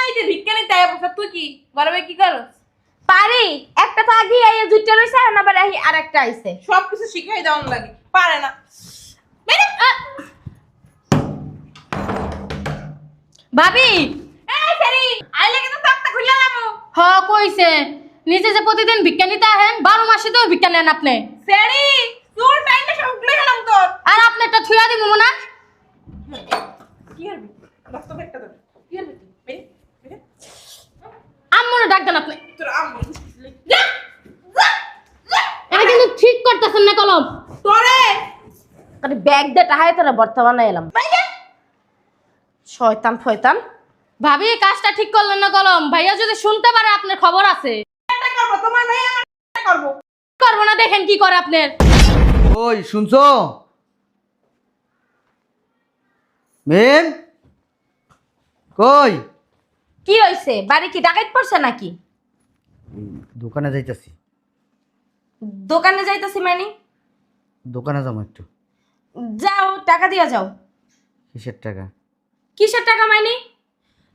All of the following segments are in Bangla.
এই যে ভিক্ষা নিতে আয় বসে তুই কি গরমে কি করস? পারি একটা তো আগে এই দুইটা রইছে আর আবার এই আরেকটা আইছে। সব কিছু শিখাই দেওয়ান লাগে পারে না। বেরে ভাবি এই ফেরি আইলে কিন্তু তক্তা খুলে লামু। হ কইছে নিজে যে প্রতিদিন ভিক্ষা নিতে আহেন 12 মাসে তো ভিক্ষা নেন আপনি। ফেরি তোর টাইমে সব উগলে গেলাম তোর। আর আপনি একটা থুয়া দিব না। কি করবি? রাস্তা একটা ধর। কি করবি তুই? বেরে বেরে আম্মুরে ডাক দেন আপনি। তোর আম্মু যা যা যা। এটা কিন্তু ঠিক করতেছেন না কলম। তোরে আরে ব্যাগ দে টাহাই তোরা বর্তমানে এলাম। বাইরে শয়তান ফয়তান। ভাবি কাজটা ঠিক করলেন না কলম। ভাইয়া যদি শুনতে পারে আপনার খবর আছে। এটা করব তোমার ভাই আমার করব। করবো না দেখেন কি করে আপনার। ওই শুনছো মেন কই? কি হইছে? বাড়ি কি ডাকাত পড়ছে নাকি? দোকানে যাইতাছি। দোকানে যাইতাছি মানে? দোকানে যাবো একটু। যাও টাকা দিয়া যাও। কিসের টাকা? কিসের টাকা মানে?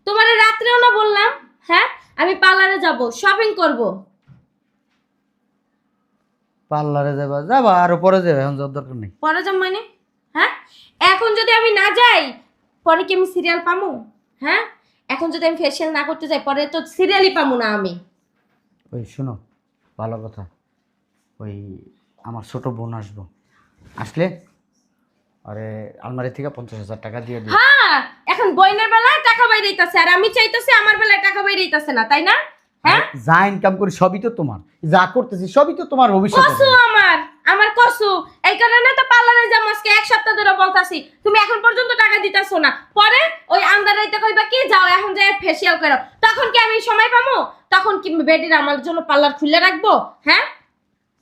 তোমার রাত্রেও না বললাম, হ্যাঁ আমি পার্লারে যাব, শপিং করব। পার্লারে যাবা যাবা আরো পরে যাবে, এখন যাওয়ার দরকার নেই। পরে যাম মানে? হ্যাঁ এখন যদি আমি না যাই পরে কি আমি সিরিয়াল পামু? হ্যাঁ এখন যদি আমি ফেশিয়াল না করতে যাই পরে তো সিরিয়ালই পামু না আমি। ওই শোনো, ভালো কথা, ওই আমার ছোট বোন আসবো, আসলে আরে আলমারি থেকে 50,000 টাকা দিয়ে দিই। হ্যাঁ এখন বইনের বেলায় টাকা বাইরেইতাছে আর আমি চাইতেছি আমার বেলায় টাকা বাইরেইতাছে না, তাই না? হ্যাঁ যা ইনকাম করি সবই তো তোমার, যা করতেছি সবই তো তোমার ভবিষ্যৎ। কসু আমার কসু, এই কারণে তো পার্লারে যাম আজকে 1 সপ্তাহ ধরে বলতাছি, তুমি এখন পর্যন্ত টাকা দিতাছো না। পরে ওই আন্দারাইতে কইবা কি যাও এখন যাই ফেশিয়াল করো, তখন কি আমি সময় পামু? তখন কি বেডির আমার জন্য পার্লার খুলে রাখবো? হ্যাঁ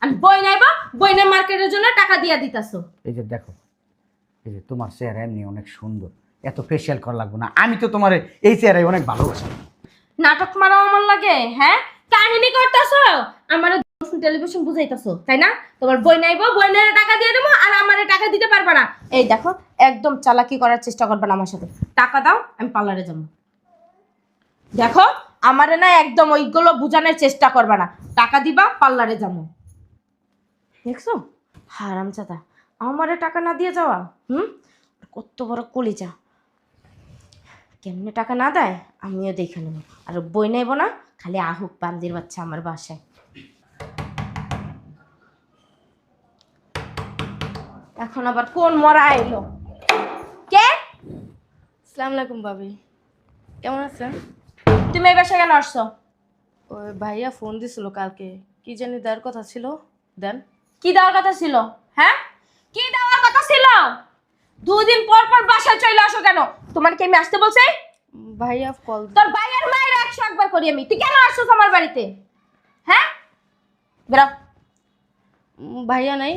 আমি বই নাইবা বইনা মার্কেটের জন্য টাকা দিয়া দিতাছো। এই যে দেখো, এই যে তোমার চেহারা এমনি অনেক সুন্দর, এত ফেসিয়াল করা লাগবে না, আমি তো তোমার এই চেহারায় অনেক ভালোবাসি। নাটক মারা আমার লাগে, হ্যাঁ কাহিনী করতেছো আমার টেলিভিশন বুঝাইতেছো, তাই না? তোমার বই নাইবো বইনের টাকা দিয়ে দেবো আর আমারে টাকা দিতে পারবে না। এই দেখো একদম চালাকি করার চেষ্টা করবে না আমার সাথে। টাকা দাও আমি পার্লারে যাবো। দেখো আমারে না একদম ওইগুলো বুঝানোর চেষ্টা করবে না, টাকা দিবা পার্লারে যাবো। দেখছো হারামজাদা, আমারে টাকা না দিয়ে যাওয়া। কত বড় কলিজা, কেমনে টাকা না দেয় আমিও দেখে নেব। আর বই নেব না, খালি আহুক বান্দির বাচ্চা আমার বাসায়। এখন আবার কোন মরা এলো? কে? আসসালামু আলাইকুম ভাবি, কেমন আছেন? তুমি এই বাসায় কেন আসছো? ওই ভাইয়া ফোন দিছিল কালকে, কি জানি দেওয়ার কথা ছিল। দেন। কি দেওয়ার কথা ছিল? হ্যাঁ কি দেওয়ার কথা ছিল? 2 দিন পর পর বাসায় চলে আসো কেন? তোমার কি আমি আসতে বলছি? ভাইয়া কল। তোর ভাইয়ের মায়ের 100 একবার করি আমি, তুই কেন আসছো আমার বাড়িতে? হ্যাঁ বেরো। ভাইয়া নাই।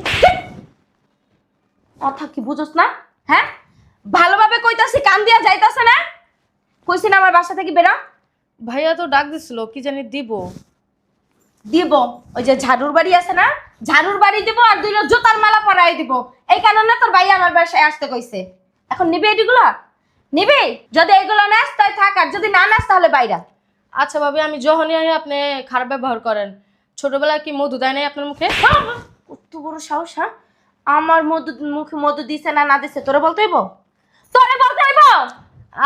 কথা কি বুঝোস না? হ্যাঁ ভালোভাবে কইতাছি কান দিয়া যাইতাছে না? কইছি না আমার বাসা থেকে বেরো। ভাইয়া তো ডাক দিছিল কি জানি দিব। দিব ওই যে ঝাড়ুর বাড়ি আছে না, ঝাড়ুর বাড়ি দিব আর 2 জুতার মালা পরাই দিব। এই কারণে তোর ভাই আমার বাসায় আসতে কইছে। এখন নিবি এগুলো? নিবি? যদি এগুলো নেস তাই থাক, আর যদি না নেস তাহলে বাইরা। আচ্ছা ভাবি, আমি যখনই আহি আপনি খারাপ ব্যবহার করেন। ছোটবেলায় কি মধু দেয় নাই আপনার মুখে? কত বড় সাহস! হ্যাঁ আমার মুখে মধু দিছে না না দিছে তোরে বলতে হইব? তোরে বলতে হইব?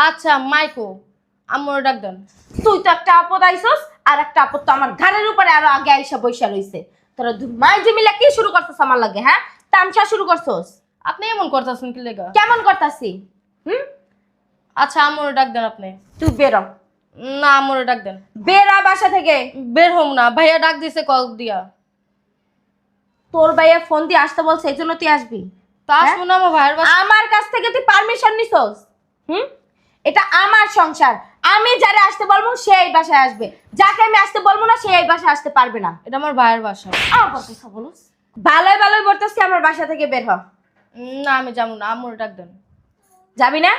আচ্ছা মাইকো, আম্মুর ডাক দেন। তুই তো একটা আপদ আইছস, আর একটা আপদ তো আমার ঘাড়ের উপরে আরো আগে আইসা বইসা রইছে। তোরা মাই জমিলা কি শুরু করছস আমার লাগে? হ্যাঁ তামসা শুরু করছস? আপনি এমন করতেছেন কি লেগা? কেমন করতাছি? আচ্ছা আম্মুর ডাক দেন আপনি। তুই বেরো। না আম্মুর ডাক দেন। বেরা বাসা থেকে। বের হোম না, ভাইয়া ডাক দিছে কল দিয়া। তোর ভাইয়া ফোন দিয়ে আসতে বলছে এই জন্য তুই আসবি? তা আসবো না, আমার ভাইয়ের বাসা। আমার কাছ থেকে তুই পারমিশন নিছস? এটা আমার সংসার, আমি যারা আসতে বলবো সে এই বাসায় আসবে, যাকে আমি আসতে বলবো না সে এই বাসায় আসতে পারবে না। এটা আমার ভাইয়ের বাসা। আবার কথা বলস? ভালোই ভালোই বলতেছি আমার বাসা থেকে বের হ। না আমি যাবো না, আম্মুর ডাক দেন। যাবি না?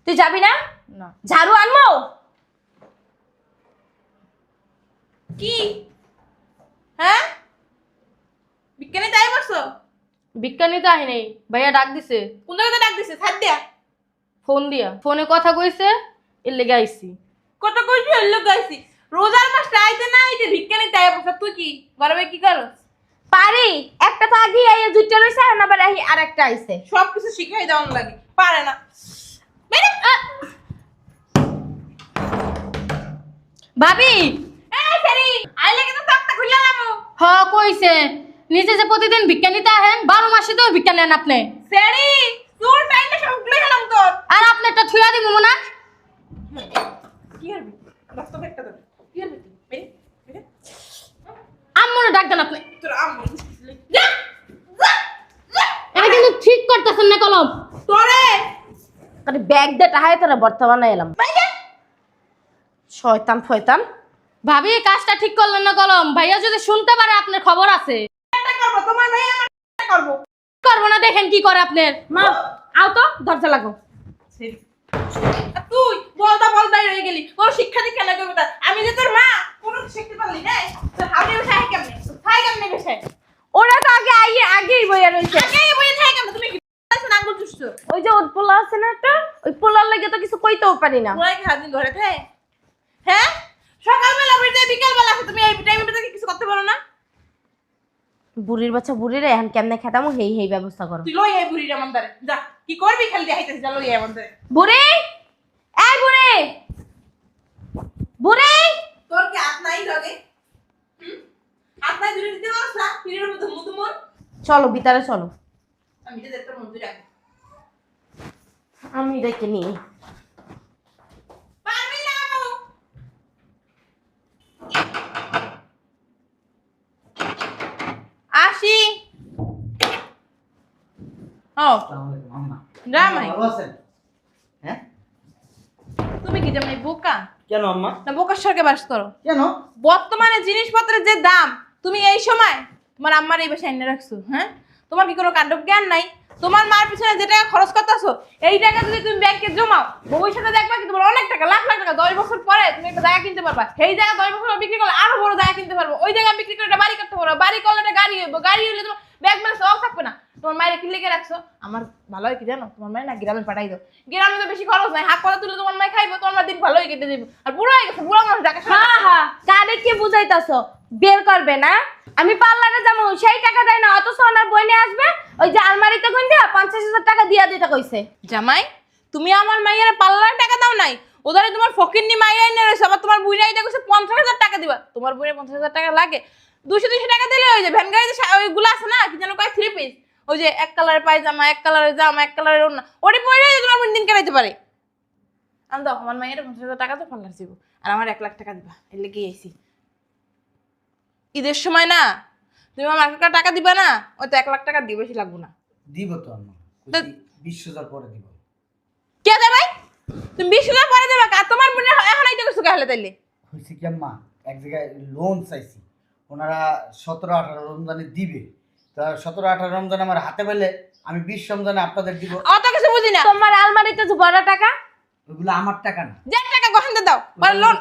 তুই যাবি না? না। ঝাড়ু আনবো? কি? হ্যাঁ? বিজ্ঞানী তাই বলছো? বিজ্ঞানী তো আহি নাই, ভাইয়া ডাক দিছে। কোন জায়গাতে ডাক দিছে? ছাড় দিয়া। ফোন দিয়া, ফোনে কথা কইছে, এর লেগে আইছি। কত কইছি হইলো গাইছি রোজার মাসটা আইতে না আইতে ভিক্ষা নিতে আয় বসা তুই কি গরমে কি করস পারি একটা তো আগে আইয়া দুইটা রইছে আর আবার আরেকটা আইছে। সব কিছু শিখাই দেওয়ান লাগে পারে না বেরে ভাবি এই ফেরি আইলে কিন্তু তক্তা খুললা লামু হ কইছে নিজে যে প্রতিদিন ভিক্ষা নিতে আহেন 12 মাসে তো ভিক্ষা নেন আপনি ফেরি তোর টাইমটা সব উগলে গেলাম তোর আর আপনি একটা থুয়া দিব না কি করবি রক্ত একটা দাও কি করবি তুই বেরে বেরে আম্মুরে ডাক দেন আপনি তোর আম্মু যা এটা কিন্তু ঠিক করতেছেন না কলম তোরে আরে ব্যাগ দে টাহায় তোরা বর্তমানে এলাম শয়তান ফয়তান। ভাবি কাজটা ঠিক করলেন না কলম ভাইয়া যদি শুনতে পারে আপনার খবর আছে একটা করব তোমার ভাই আমার একটা করব করবো না দেখেন কি করে আপনার মা আও তো দরজা লাগো। আর তুই বলদাই রয়ে গেলি তোর শিক্ষা দীক্ষা না করবে তার আমি যে তোর মা কোনো শিখতে পারলি না তোর হাওড়ে বসে আয় কেমনে খাই কেমনে বসে ওরা তো আগেই বইয়া রইছে। আগে বই থাকে কেমনে তুমি কি আছে না আঙ্গুল চুষছো ওই যে ওর পোলা আছে না একটা ওই পোলার লাগে তো কিছু কইতেও পারি না। পুরাই খাদিন ঘরে থাকে হ্যাঁ সকালবেলা বেরিয়ে বিকালবেলা আসে তুমি এই টাইমে বেরিয়ে কিছু করতে পারো না বুড়ির বাচ্চা বুড়িরে এখন কেমনে খেতামো হেই ব্যবস্থা করো। তুই লই এই বুড়ির আমাদের যা কি করবি খালি দেখাইতেছিস যা লই আমাদের বুড়ি এই বুড়ি বুড়ি তোর কি হাত নাই লাগে হাত নাই ধরে দিতে পারছ না ফিরের মধ্যে মুদমন চলো ভিতরে চলো আমি যে দেখতে মন রাখি আমি দেখে নিই। পারবি না বাবু আসি ও রামাই হ্যাঁ তুমি কি জামাই বোকা কেন আম্মা? না বোকার সরকে বাস করো কেন? বর্তমানে জিনিসপত্রের যে দাম তুমি এই সময় তোমার আম্মার এই বাসায় এনে রাখছো হ্যাঁ তোমার কি কোনো কাণ্ড জ্ঞান নাই তোমার মার পিছনে যে টাকা খরচ করতেছো এই টাকা যদি তুমি ব্যাংকে জমাও ভবিষ্যতে দেখবা কি তোমার অনেক টাকা লাখ লাখ টাকা 10 বছর পরে তুমি একটা জায়গা কিনতে পারবা সেই জায়গা 10 বছর পর বিক্রি করলে আরো বড় জায়গা কিনতে পারবো ওই জায়গা বিক্রি করে একটা বাড়ি করতে পারবো বাড়ি করলে একটা গাড়ি হইব গাড়ি হইলে তোমার ব্যাগ ব্যালেন্স অফ থাকবে না তোমার মায়ের কি লিখে রাখছো আমার ভালো হয় কি জানো তোমার মায়ের না গ্রামে পাঠাই দাও গ্রামে তো বেশি খরচ নাই হাত পাতা তুলে তোমার মায়ের খাইবো তোমার মা দিন ভালোই কেটে দেবো আর বুড়ো হয়ে গেছে বুড়ো মানুষ টাকা হ্যাঁ কারে কি বুঝাইতাছো বের করবে না আমি পার্লারে যাবো সেই টাকা দেয় না অত সোনার বইনে আসবে ওই যে আলমারিতে কইন দিয়া 50,000 টাকা দিয়া দিতে কইছে। জামাই তুমি আমার মাইয়ারে পার্লারে টাকা দাও নাই ওদারে তোমার ফকিন্নি মাইয়া এনে রয়েছে আবার তোমার বুইরাই দেখছে 50,000 টাকা দিবা তোমার বুইরে 50,000 টাকা লাগে 200 টাকা দিলে ওই যে ভ্যান গাড়িতে ওইগুলো আছে না কি যেন কয় 3 পিস ওই যে এক কালারের পায়জামা এক কালারের জামা এক কালারের ওড়না ওটি পরে তোমার দিন কাটাইতে পারে আমি দাও আমার মাইয়ারে 50,000 টাকা তো পার্লার দিব আর আমার 1 লাখ টাকা দিবা এর লেগে আইছি ঈদের সময় না তুমি আমার 1 লাখ টাকা দিবা না ওই তো 1 লাখ টাকা দিবে বেশি লাগবে না দিব তো আম্মা তো- 20,000 পরে দিব। কে দেবে তুমি 20,000 পরে দেবে আর তোমার মনে এখন আইতে কিছু গেলে তাইলে হয়েছে কি আম্মা এক জায়গায় লোন চাইছি ওনারা 17-18 রমজানে দিবে তা 17-18 রমজান আমার হাতে পেলে আমি 20 রমজানে আপনাদের দিব। অত কিছু বুঝি না তোমার আলমারিতে যে বড় টাকা ওইগুলো আমার টাকা না, যে টাকা গহন দাও আর লোন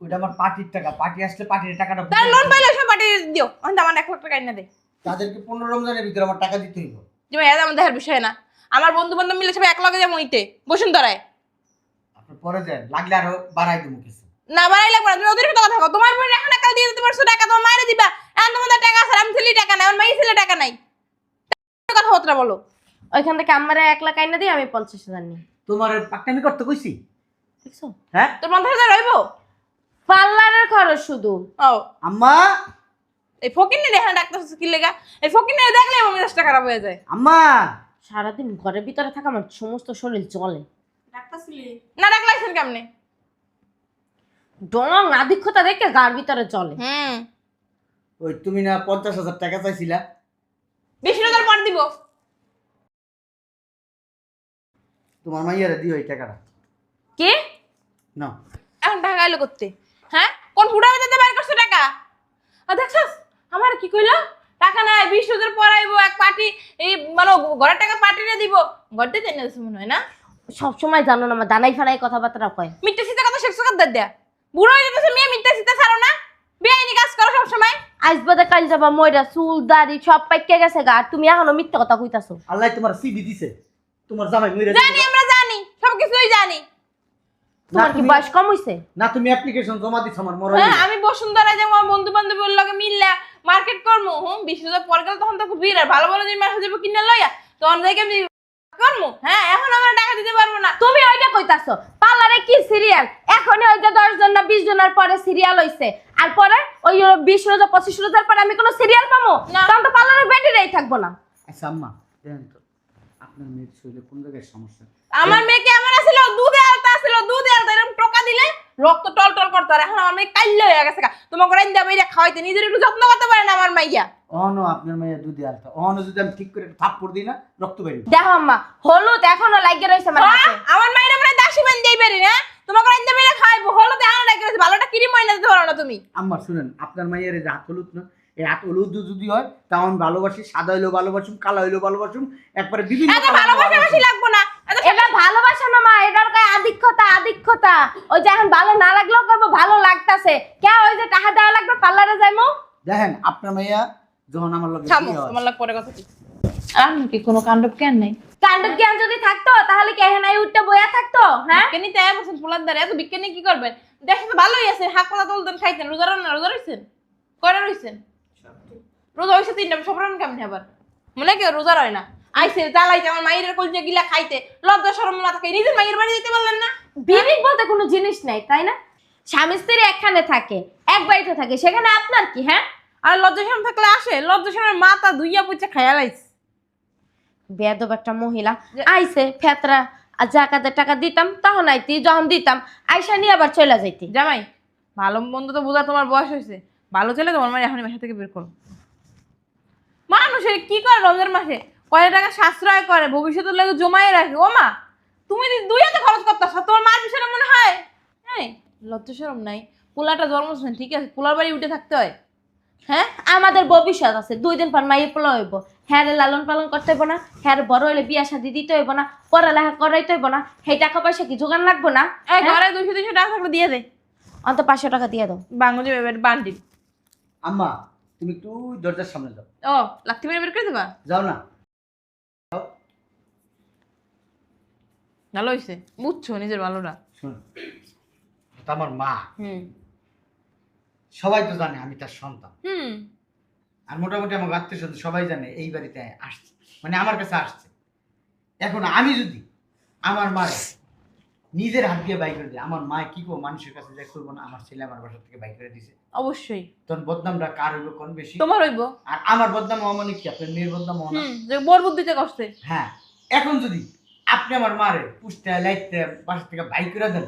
ওইটা আমার পার্টির টাকা। পার্টি আসলে পার্টির টাকাটা তার লোন পাইলে সব পাটি দিও অন্ত আমার 1 লাখ টাকা এনে দে তাদেরকে 15 রমজানের ভিতরে আমার টাকা দিতে হইব। যে ভাই আমার দেখার বিষয় না আমার বন্ধু বান্ধব মিলে সবাই 1 লাখে যাবো ইতে বসুন ধরায় আপনি পরে যান, লাগলে আরো বাড়াই দেবো কিছু। না বাড়াই লাগবে না তুমি অতিরিক্ত কথা কও তোমার বোন এখন টাকা দিয়ে দিতে পারছো টাকা তোমার মায়ের দিবা এখন তোমাদের টাকা আছে আমি ছেলে টাকা নাই আমার মাই ছেলে টাকা নাই কথা হতরা বলো ওইখান থেকে আমারে 1 লাখ আইনা দিই আমি 50,000 নিই। তোমার পাকনামি করতে কইছি? দেখছো হ্যাঁ তোর 50,000 রইবো পার্লারের খরচ শুধু। ও আম্মা, এই ফকিন্নি দেখেন ডাক্তার কি লেগা এই ফকিন্নি দেখলে আমার মেজাজটা খারাপ হয়ে যায় আম্মা সারাদিন ঘরের ভিতরে থাকা আমার সমস্ত শরীর চলে। ডাক্তার ছিলি না ডাকলাইছেন কেমনে ডং আধিক্যতা দেখে গার ভিতরে চলে। ওই তুমি না 50,000 টাকা চাইছিলা? 20,000 পর দিব তোমার মাইয়ারে দিও এই টাকাটা। কে না এখন টাকা এলো করতে হ্যাঁ কোন ফুটা দিতে বাইর করছো টাকা আর দেখছস আমার কি কইলো টাকা নাই 20,000 পরাইবো এক পার্টি এই মানে ঘরের টাকা পার্টিরে দিব ঘরতে দেন না মনে হয় না সব সময় জানো না আমার দানাই ফানাই কথাবার্তা কয়। মিথ্যা সিতা কথা শেষ করে দেয়া বুড়ো হয়ে যেতেছে মেয়ে মিথ্যা সিতা ছাড়ো না বেআইনি কাজ করো সব সময় আজ বাদে কাল যাবা ময়রা চুল দাড়ি সব পাইকে গেছে গা আর তুমি এখনো মিথ্যা কথা কইতাছো। আল্লাহ তোমার সিবি দিছে, তোমার জামাই মইরা জানি আমরা জানি সব কিছুই জানি তোমার কি তুমি- বয়স কম হইছে? না তুমি অ্যাপ্লিকেশন জমা দিছ আমার মরা হ্যাঁ আমি বসুন্ধরা যে আমার বন্ধু বান্ধবের লগে মিললা মার্কেট করমু 20,000 পর গেল তখন তো ভিড় আর ভালো ভালো জিনিস মাসে যাবো কিনে লইয়া তখন দেখে আমি করমু। হ্যাঁ এখন আমার টাকা দিতে পারবো না। তুমি ওইটা কইতাছো পার্লারে কি সিরিয়াল? এখনই ওই যে 10 জন না 20 জনের পরে সিরিয়াল হইছে, আর পরে ওই 20 রোজা 25 রোজার পরে আমি কোনো সিরিয়াল পাবো না। তখন তো পার্লারে ব্যাটারিই থাকবো না। আচ্ছা আম্মা দেন তো আপনার মেয়ের শরীরে কোন জায়গায় সমস্যা? আমার মেয়েকে আমার আসলে দুধে আলতা ছিল দুধে আলতা এরকম টোকা দিলে রক্ত টল টল করতে আর এখন আমার মেয়ে কাইল্য হয়ে গেছে তোমাকে রাইন দেবে এটা খাওয়াইতে নিজের একটু যত্ন করতে পারে না আমার মাইয়া। অহনো আপনার মেয়ে দুধে আলতা অহনো যদি আমি ঠিক করে থাপ্পড় দিই না রক্ত বেরিয়ে দেখো আম্মা হলুদ এখনো লাগিয়ে রয়েছে আমার হাতে। আমার মাইরা মানে দাসি বান দেই পারি না তোমাকে রাইন দেবে খাইবো হলো তো এখন লাগে ভালোটা কিরি ময়না দিতে পারো না তুমি। আম্মা শুনেন আপনার মাইয়ের এই যে হাত হলুদ না এই হাত হলুদ যদি হয় তাও আমি ভালোবাসি সাদা হইলেও ভালোবাসুম কালো হইলেও ভালোবাসুম একবারে বিভিন্ন এত কালার ভালোবাসা ভালোবাসি। বেশি লাগবো না এত এটা ভালোবাসা না মা, এটার গায়ে আধিক্যতা আধিক্যতা। ওই যে এখন ভালো না লাগলেও কইবো ভালো লাগতাছে কে, ওই যে টাকা দেওয়া লাগবে পার্লারে যাইমু। দেখেন আপনার মাইয়া যখন আমার লগে থামো বিয়ে হয়, তোমার লাগ পরে কথা কি আর কি কোনো কাণ্ডব কেন নাই কাণ্ড জ্ঞান যদি থাকতো তাহলে কে হেনাই উঠতে বইয়া থাকতো? হ্যাঁ বিজ্ঞানী তো বলছেন পোলার দ্বারা এত বিজ্ঞানী কি করবেন দেখে তো ভালোই আছে হাত পাতা তুলতেন খাইতেন রোজা রান্না রোজা রইছেন কয়টা রইছেন রোজা হইছে 3টা সব রান্না কেমনি আবার মনে কেউ রোজা রয় না আইসে জ্বালাইতে আমার মায়ের কলজে গিলা খাইতে লজ্জা শরম না থাকে নিজের মায়ের বাড়ি যেতে পারলেন না। বিবেক বলতে কোনো জিনিস নাই তাই না? স্বামী স্ত্রী একখানে থাকে এক বাড়িতে থাকে, সেখানে আপনার কি? হ্যাঁ আর লজ্জা শরম থাকলে আসে লজ্জা শরমের মাথা দুইয়া পুইচা খাইয়া লাইছে। বেয়াদব একটা মহিলা আইছে ফেতরা আর জাকাতের টাকা দিতাম তখন আইতি, যখন দিতাম আইসা নিয়ে আবার চলে যাইতি। জামাই ভালো মন্দ তো বোঝা তোমার বয়স হয়েছে ভালো চলে তোমার মানে এখনই বাসা থেকে বের করো। মানুষে কি করে রমজান মাসে কয় টাকা সাশ্রয় করে ভবিষ্যতের লাগে জমায়ে রাখে ও মা তুমি যদি 2 হাতে খরচ করতেছ তোমার মার পিছনে মনে হয় হ্যাঁ লজ্জা শরম নাই পোলাটা জন্ম ঠিক আছে পোলার বাড়ি উঠে থাকতে হয়। হ্যাঁ আমাদের ভবিষ্যৎ আছে, 2 দিন পর মাইয়ে পোলা হইব, হ্যাঁ লালন পালন করতে হইব না, হ্যাঁ বড় হইলে বিয়া শাদি দিতে হইব না, পড়ালেখা করাইতে হইব না, সেই টাকা পয়সা কি জোগান লাগবো না? এই ঘরে 200-200 টাকা থাকলে দিয়ে দে অন্ত 500 টাকা দিয়ে দাও। বাঙ্গুজি বেবের বান্ডিল। আম্মা তুমি একটু দরজার সামনে যাও ও লাথি মেরে বের করে দেবা যাও না ভালো হয়েছে বুঝছো নিজের ভালোটা। শুনুন এটা আমার মা হুম সবাই তো জানে আমি তার সন্তান হুম আর মোটামুটি আমার আত্মীয় স্বজন সবাই জানে এই বাড়িতে আসছে মানে আমার কাছে আসছে। এখন আমি যদি আমার মায়ের নিজের হাত দিয়ে বাই করে দিই আমার মা কি করবো মানুষের কাছে যাই করবো না আমার ছেলে আমার বাসা থেকে বাই করে দিছে অবশ্যই তখন বদনামটা কার হইব কোন বেশি? তোমার হইব। আর আমার বদনাম মানে কি আপনার মেয়ের বদনাম না? যে বোর বুদ্ধিতে কষ্টে হ্যাঁ এখন যদি আপনি আমার মারে পুষতে লাইতে বাসা থেকে বাই করে দেন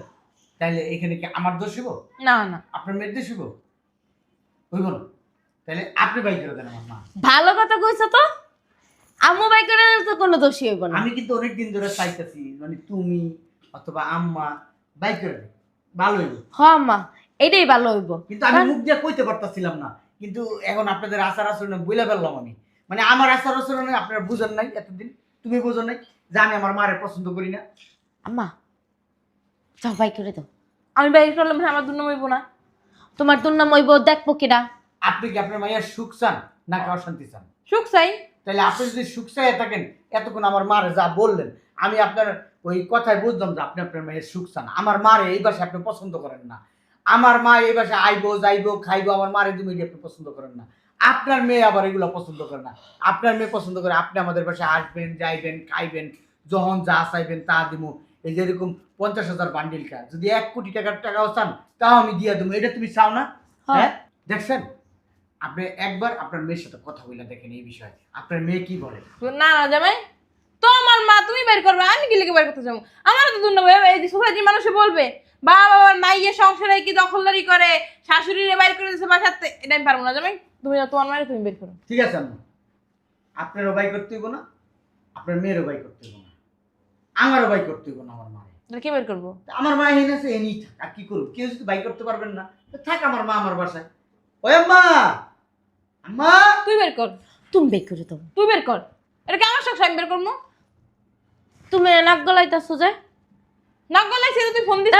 তাহলে এখানে কি আমার দোষ হইব? না না আপনার মেয়ের দোষ হইব? হইব না? তাহলে আপনি বাই করে দেন আমার মা। ভালো কথা কইছো তো, আম্মু বাই করে দিলে তো কোনো দোষই হইব না। আমি কিন্তু অনেকদিন ধরে চাইতেছি মানে তুমি অথবা আম্মা বাই করে দেন ভালো হইব, হ আম্মা এটাই ভালো হইব। কিন্তু আমি মুখ দিয়ে কইতে পারতাছিলাম না। কিন্তু এখন আপনাদের আচার আচরণে বইলা ফেললাম আমি, মানে আমার আচার আচরণে আপনারা বুঝেন নাই এতদিন, তুমি বুঝো নাই যে আমি আমার মারে পছন্দ করি না। আম্মা যাও বাই করে দাও। আমি বাইরে করলাম আমার দুর্নাম হইব না। তোমার দুর্নাম হইব দেখবো কিনা? আপনি কি আপনার মায়ের সুখ চান নাকি অশান্তি চান? সুখ চাই। তাহলে আপনি যদি সুখ চাই থাকেন এতক্ষণ আমার মারে যা বললেন আমি আপনার ওই কথায় বুঝলাম যে আপনি আপনার মায়ের সুখ চান। আমার মারে এই বাসায় আপনি পছন্দ করেন না, আমার মা এই বাসায় আইবো যাইবো খাইবো, আমার মারে তুমি আপনি পছন্দ করেন না। আপনার মেয়ে আবার এগুলো পছন্দ করে না, আপনার মেয়ে পছন্দ করে আপনি আমাদের বাসায় আসবেন যাইবেন খাইবেন যখন যা চাইবেন তা দিব। এই যে এরকম 50,000 বান্ডিল খা যদি 1 কোটি টাকাও চান তাও আমি দিয়ে দেবো, এটা তুমি চাও না? হ্যাঁ দেখছেন আপনি একবার আপনার মেয়ের সাথে কথা বলে দেখেন এই বিষয়ে আপনার মেয়ে কি বলে। না না জামাই তোমার মা তুমি বের করবে আমি কি লিখে বের করতে যাবো? আমার তো দুর্নাম হইবে এই সোসাইটির মানুষে বলবে বাবার মাইয়ের সংসারে কি দখলদারি করে শাশুড়িরে বাইর করে দিচ্ছে বাসাতে, এটা আমি পারবো না জামাই। তুমি তোমার মায়ের তুমি বের করো। ঠিক আছে আম্মা আপনারও বাই করতে হইব না আপনার মেয়েরও বাই করতে হইব না আমারও বাই করতে হইব না আমার মায়ের। তাহলে কি বের করবো? আমার মা এনে আছে এনেই থাক আর কি করবো, কেউ যদি বাই করতে পারবেন না তো থাক আমার মা আমার বাসায়। ওই আম্মা আম্মা তুই বের কর তুমি বাই করে দাও। তুই বের কর এটা কি আমার শখ আমি বের করবো? তুমি নাক গলাইতাছো যে না গলাইছি তুই ফোন দিস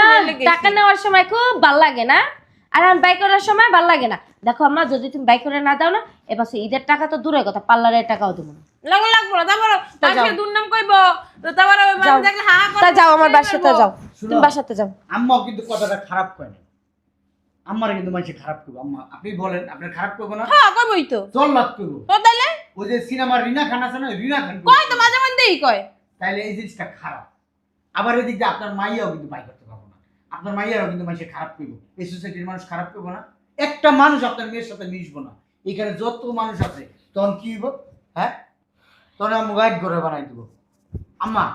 টাকা নেওয়ার সময় খুব ভাল লাগে না, আর আমি বাই করার সময় ভাল লাগে না। দেখো আম্মা যদি তুমি বাই করে না দাও না এবার ঈদের টাকা তো দূরের কথা পার্লারের টাকাও দেবো না। লাগবো না তারপর তা যাও। মানুষের দুর্নাম কইবো তো তারপর ওই যাও। মানুষ দেখলে হা করে তা যাও আমার বাসাতে করবো। যাও, শুনো। তুমি বাসাতে যাও। আম্মাও কিন্তু কথাটা খারাপ করে না, আম্মার কিন্তু মানুষ খারাপ করবো। আম্মা আপনি বলেন আপনার খারাপ করবো না? হ্যাঁ কইবই তো জল লাভ করবো। তো তাইলে ওই যে সিনেমার রিনা খান আছে না, রিনা খান কয় তো মাঝে মধ্যেই কয় তাইলে এই জিনিসটা খারাপ। আবার এদিক দিয়ে আপনার মাইয়াও কিন্তু বাই করতে পারবো না, আপনার মাইয়ারও কিন্তু মানুষের খারাপ করবো। এই সোসাইটির মানুষ খারাপ করবো না, একটা মানুষ আপনার মেয়ের সাথে মিশবো না। এখানে যত মানুষ আছে তখন কি হইব? হ্যাঁ, তখন আমি গাইড করে বানাই দেবো। আম্মা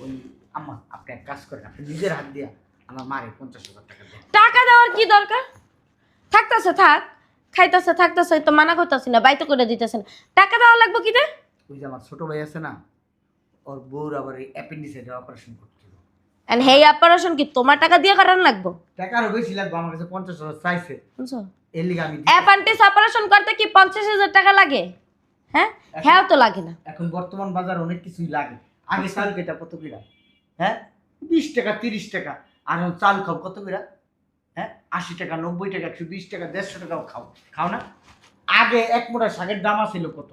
ওই আম্মা আপনি এক কাজ করেন, আপনি নিজের হাত দিয়া আমার মারে 50,000 টাকা দেন। টাকা দেওয়ার কি দরকার? থাকতেছে থাক, খাইতেছে থাকতেছে, তো মানা করতেছি না, বাইতে করে দিতেছে না, টাকা দেওয়া লাগবে কি রে? ওই যে আমার ছোট ভাই আছে না, ওর বউর আবার এই অ্যাপেন্ডিসাইটের অপারেশন করতে হবে। এন্ড হেই অপারেশন কি তোমার টাকা দিয়ে করার লাগবে? টাকা আরো বেশি লাগবে, আমার কাছে 50,000 চাইছে, বুঝছো? এর লিগে আমি দিতে- অ্যাপেন্ডিক্স অপারেশন করতে কি 50,000 টাকা লাগে? হ্যাঁ, হ্যাঁ তো লাগে না। এখন বর্তমান বাজার অনেক কিছুই লাগে। আগে চাল কেটা কত কিরা? হ্যাঁ, 20 টাকা 30 টাকা। আর এখন চাল খাও কত কিরা? হ্যাঁ, 80 টাকা 90 টাকা 120 টাকা 150 টাকাও খাও, খাও না? আগে এক মোটা শাকের দাম ছিল কত?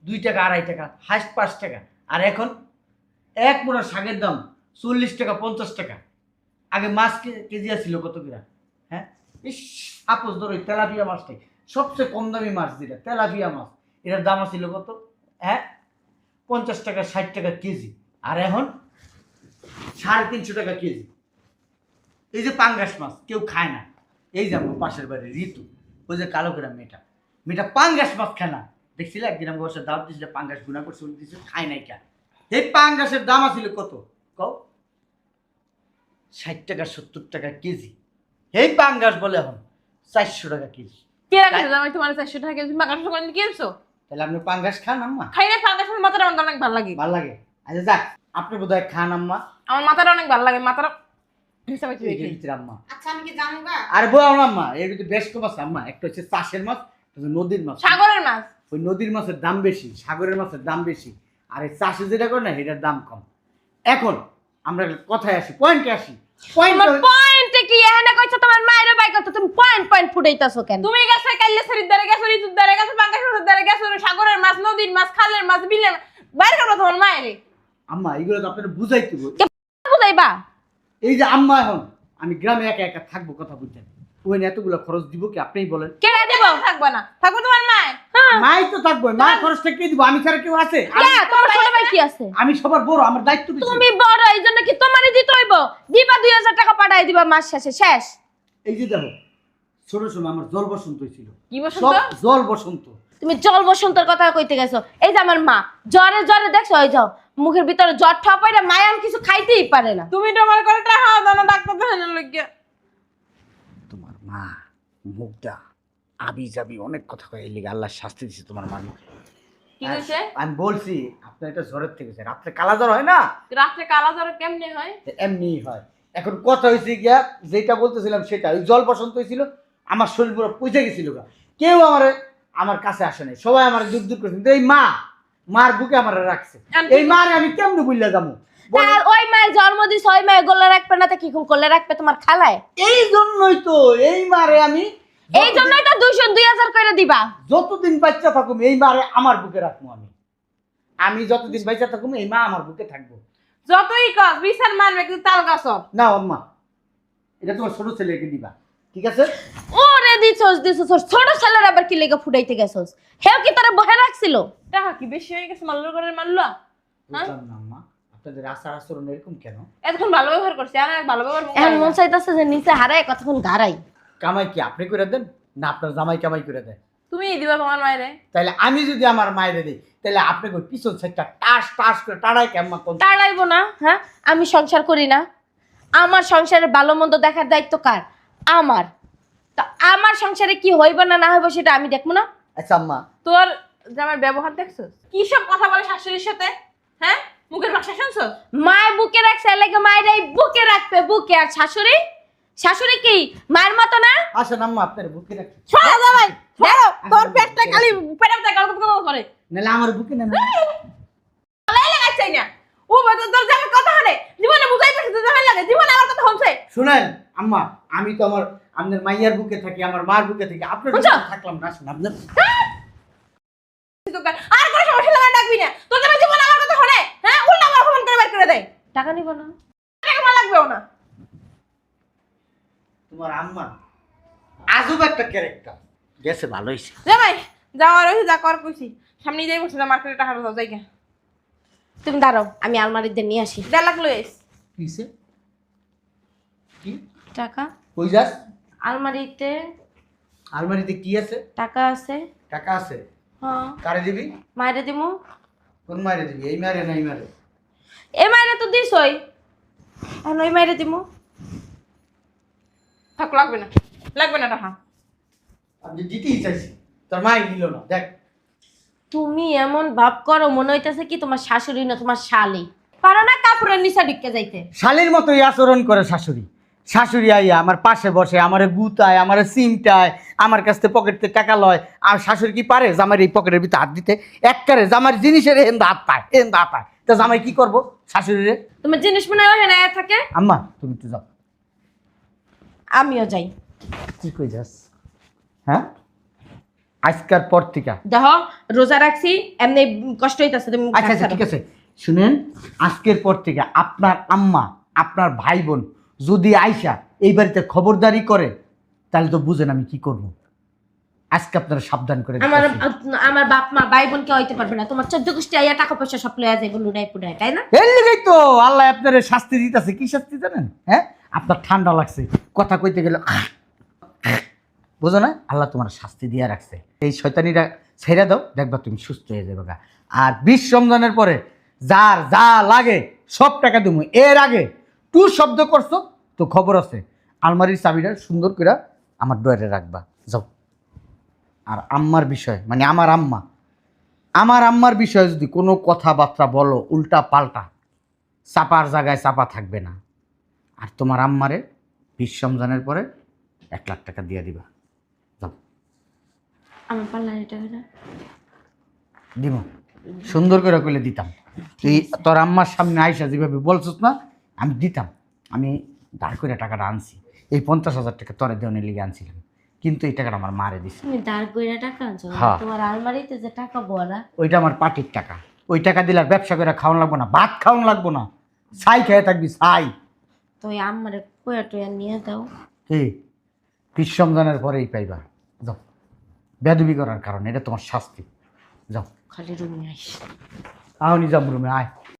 2 টাকা 2.5 টাকা, হাইস্ট 5 টাকা। আর এখন এক মোটা শাকের দাম 40 টাকা 50 টাকা। আগে মাছ কেজি ছিল কত কিরা? হ্যাঁ, ইস আপস ধরো ওই তেলাপিয়া মাছটাই সবচেয়ে কম দামি মাছ, যেটা তেলাপিয়া মাছ, এটার দাম ছিল কত? হ্যাঁ, 50 টাকা 60 টাকা কেজি। আর এখন 350 টাকা কেজি। এই যে পাঙ্গাস মাছ কেউ খায় না। এই যে আমার পাশের বাড়ি ঋতু, ওই যে কালো করে মেয়েটা, মেয়েটা পাঙ্গাস মাছ খায় না। দেখছিলে একদিন আমার বসে দাওয়াত দিয়েছিল, পাঙ্গাস গুণা করছে, দিয়েছে খায় নাই কে। এই পাঙ্গাসের দাম ছিল কত কও? 60 টাকা 70 টাকা কেজি। এই পাঙ্গাস বলে এখন 400 টাকা কেজি। কে রাখছে আমি তোমার 400 টাকা কেজি মাকার সঙ্গে কিনছো তাহলে আপনি পাঙ্গাস খান আম্মা? খাই না ফাঙ্গাসের মাথাটা আমার অনেক ভালো লাগে ভাল লাগে? আচ্ছা যাক, আপনি বোধহয় খান আম্মা। আমার মাথাটা অনেক ভালো লাগে, মাথাটা হিসাবে এই যে ভিতরে আম্মা। আচ্ছা আমি কি জানো গা আর বউ আম্মা, এর ভিতরে বেশ কম আছে আম্মা। একটা হচ্ছে চাষের মাছ, একটা হচ্ছে নদীর মাছ। সাগরের মাছ ওই নদীর মাছের দাম বেশি, সাগরের মাছের দাম বেশি। আর এই চাষে যেটা করে না, এটার দাম কম। এখন আমরা কথায় আসি, পয়েন্টে আসি। তোমার পয়েন্টে কি এখানে কইছো তোমার মায়ের বাই করতে, তুমি পয়েন্ট পয়েন্ট ফুটাইতাছো কেন? তুমি গেছে কাইলে শরীর দ্বারে গেছো ঋতুর দ্বারে গেছো পাঙ্গাসের দ্বারে গেছো সাগরের মাছ নদীর মাছ খালের মাছ বিলের মাছ বাইরে করবো তোমার মায়েরে আম্মা এগুলো তো আপনারা বুঝাইতে হবে। বুঝাইবা? এই যে আম্মা, এখন আমি গ্রামে একা একা থাকবো, কথা বুঝছেন? ওই এতগুলো খরচ দিব কি? আপনিই বলেন। কেডা দেব? থাকবো না থাকবো তোমার মায় মাই তো থাকবো, মায়ের খরচটা কে দিব? আমি ছাড়া কেউ আছে? কে তোমার ছোট ভাই কি আছে? আমি সবার বড়, আমার দায়িত্ব বেশি। তুমি বড়, এই জন্য কি তোমারই দিতে হইব? দিবা 2000 টাকা পাঠাই দিবা মাস শেষে, শেষ। এই যে দেখো, ছোট সময় আমার জল বসন্ত হয়েছিল। কি বসন্ত? সব জল বসন্ত। তুমি জল বসন্তের কথা কইতে গেছো। এই যে আমার মা জ্বরে জ্বরে দেখছো, ওই যাও মুখের ভিতরে জ্বর ঠাপাইরা মায়াম কিছু খাইতেই পারে না। তুমি তো আমার করে টাকা দাও না ডাক্তার দেখানোর লাগিয়া তোমার মা মুখটা আবি যাবি অনেক কথা কয়, এই লিগে আল্লাহ শাস্তি দিছে তোমার মার মুখে। কি হয়েছে? আমি বলছি আপনার এটা জ্বরের থেকে রাত্রে কালা জ্বর হয় না, রাত্রে কালা জ্বর কেমনে হয়? এমনি হয়। এখন কথা হয়েছে গিয়া, যেটা বলতেছিলাম সেটা, ওই জল বসন্ত হয়েছিল, আমার শরীর পুরো পচে গেছিল গা। কেউ আমার কাছে আসে নাই, সবাই আমার দূর দূর করছে। কিন্তু এই মার বুকে আমার রাখছে। এই মারে আমি কেমনে বুঝলে যাবো? আর ওই মায়ের জন্ম দিছে, ওই মায়ের গলা রাখবে না তো কি করলে রাখবে তোমার খালায়? এই জন্যই তো এই মারে আমি, এই জন্যই তো 200-2000 করে দিবা। যতদিন বাচ্চা থাকুম এই মারে আমার বুকে রাখবো। আমি যতদিন বাচ্চা থাকুম এই মা আমার বুকে থাকবো। যতই কস বিচার মানবে কিন্তু তাল গাছ না আম্মা, এটা তোমার ছোট ছেলেকে দিবা, ঠিক আছে? ওরে দিছস ছোট ছেলের আবার কি লেগে ফুটাইতে গেছস? হেও কি তোরা বহে রাখছিল? টাকা কি বেশি হয়ে গেছে মাল্লো করে মারলো? বুঝলাম না আম্মা, আপনাদের আচার আচরণ এরকম কেন? এতক্ষণ ভালো ব্যবহার করছে আর ভালো ব্যবহার এখন মন চাইতাছে যে নিচে হারায় কতক্ষণ গাড়াই। কামাই কি আপনি করে দেন না আপনার জামাই কামাই করে দেয়? তুমি দিবা তোমার মায়েরে। তাহলে আমি যদি আমার মায়েরে দিই, তাহলে আপনি ওই পিছন সাইডটা টাস টাস করে টাড়াই কেমন কোন? তাড়াইবো না? হ্যাঁ, আমি সংসার করি না? আমার সংসারের ভালো মন্দ দেখার দায়িত্ব কার? আমার। তা আমার সংসারে কি হইব না না হইব সেটা আমি দেখবো না? আচ্ছা আম্মা, তোর জামার ব্যবহার দেখছো কি সব কথা বলে শাশুড়ির সাথে? হ্যাঁ, মুখের ভাষা শুনছো? মায়ের বুকে রাখছে লাগে মায়ের এই বুকে রাখবে বুকে। আর শাশুড়ি শাশুড়ি কি মায়ের মতো না? আসেন আম্মা আপনার বুকে রাখি। ছড়া জামাই ছড়া, তোর পেটটা খালি পেটটা গাল কথা করে নাহলে আমার বুকে নেন। লাই লাগাইছাই না ও বড় তোর জামাই কথা হলে জীবনে বুঝাই পারছিস তো জামাই লাগে জীবনে আমার কথা হচ্ছে। শুনেন আম্মা, আমি তো আপনার মাইয়ার বুকে থাকি, আমার মার বুকে থাকি, আপনার বুকে থাকলাম না। আসেন আপনার আর কোনো সমস্যা টাকা নিব না। টাকা আমার লাগবেও না। তোমার আম্মা আজব একটা ক্যারেক্টার। গেছে ভালো হয়েছে। জামাই যাওয়ার হয়েছে, যা কর কইছি। সামনে যাই বসে মার্কেটে টাকাটা দাও জায়গা। তুমি দাঁড়াও, আমি আলমারিতে নিয়ে আসি 1.5 লাখ লই আইস। কিসে কি টাকা। কই যাস? আলমারিতে আলমারিতে কি আছে? টাকা আছে। টাকা আছে? হ্যাঁ। কারে দিবি? মায়েরে দিমু। কোন মারে দিবি? এই মারে না এই মারে? এ মায়েরে তো দিছই, আর ওই মায়েরে দিমু। থাক, লাগবে না, লাগবে না টাকা। আমি দিতেই চাইছি, তোর মাই নিল না। দেখ তুমি এমন ভাব করো মনে হইতেছে কি তোমার শাশুড়ি না তোমার শালি। পারো না কাপড়ের নিচে ঢুকে যাইতে। শালির মতোই আচরণ করে শাশুড়ি। শাশুড়ি আইয়া আমার পাশে বসে, আমারে গুতায়, আমারে সিমটায়, আমার কাছ থেকে পকেটে টাকা লয়। আর শাশুড়ি কি পারে জামাই এই পকেটের ভিতরে হাত দিতে? একবারে জামার জিনিসের হেন্দা হাত পায়, হেন্দা হাত পায়। তা জামাই কি করবো শাশুড়িরে? তোমার জিনিস মনে হয় না থাকে। আম্মা তুমি একটু যাও। আমিও যাই। কি কই যাস? হ্যাঁ, আজকার পর থেকে দেখো রোজা রাখছি, এমনি কষ্ট হইতাছে। তুমি আচ্ছা আচ্ছা ঠিক আছে, শুনেন, আজকের পর থেকে আপনার আম্মা, আপনার ভাই বোন যদি আইসা এই বাড়িতে খবরদারি করে, তাহলে তো বুঝেন আমি কি করব। আজকে আপনারা সাবধান করে আমার দিতেছি। আমার বাপ মা ভাই বোন কেউ হইতে পারবে না। তোমার 14 গোষ্ঠী আইয়া টাকা পয়সা সব লইয়া যাইব লুডাই পুডাই, তাই না? এর লিগেই তো আল্লাহ আপনার শাস্তি দিতেছে। কি শাস্তি জানেন? হ্যাঁ, আপনার ঠান্ডা লাগছে, কথা কইতে গেলে বোঝো না? আল্লাহ তোমার শাস্তি দিয়ে রাখছে। এই শয়তানিটা ছেড়ে দাও, দেখবা তুমি সুস্থ হয়ে যাবে গা। আর 20 রমজানের পরে যার যা লাগে সব টাকা দেবো। এর আগে টু শব্দ করছো তো খবর আছে। আলমারির চাবিটা সুন্দর করে আমার ডয়ারে রাখবা, যাও। আর আম্মার বিষয়, মানে আমার আম্মার বিষয়ে যদি কোনো কথাবার্তা বলো উল্টা পাল্টা, চাপার জায়গায় চাপা থাকবে না। আর তোমার আম্মারে 20 রমজানের পরে 1 লাখ টাকা দিয়ে দিবা, যাও। আমার পাল্লার টাকাটা দিব, সুন্দর করে কইলে দিতাম। তুই তোর আম্মার সামনে আইসা যেভাবে বলছিস না, আমি দিতাম। আমি দাঁড় করে টাকাটা আনছি, এই 50,000 টাকা তোরে দেওয়ার লিগে আনছিলাম, কিন্তু এই টাকাটা আমার মারে দিছে। তুমি দাঁড় কইরা টাকা আনছো? হ্যাঁ। তোমার আলমারিতে যে টাকা ভরা, ওইটা আমার পার্টির টাকা। ওই টাকা দিলে আর ব্যবসা করে খাওয়ান লাগবো না, ভাত খাওয়ান লাগবো না, ছাই খেয়ে থাকবি ছাই। তো ওই আম্মারে কইয়া টইয়া নিয়ে দাও। কি 20 রমজানের পরেই পাইবা, যাও। বেদবি করার কারণে এটা তোমার শাস্তি, যাও। খালি রুমে আইস। আহনি যাম রুমে, আয়।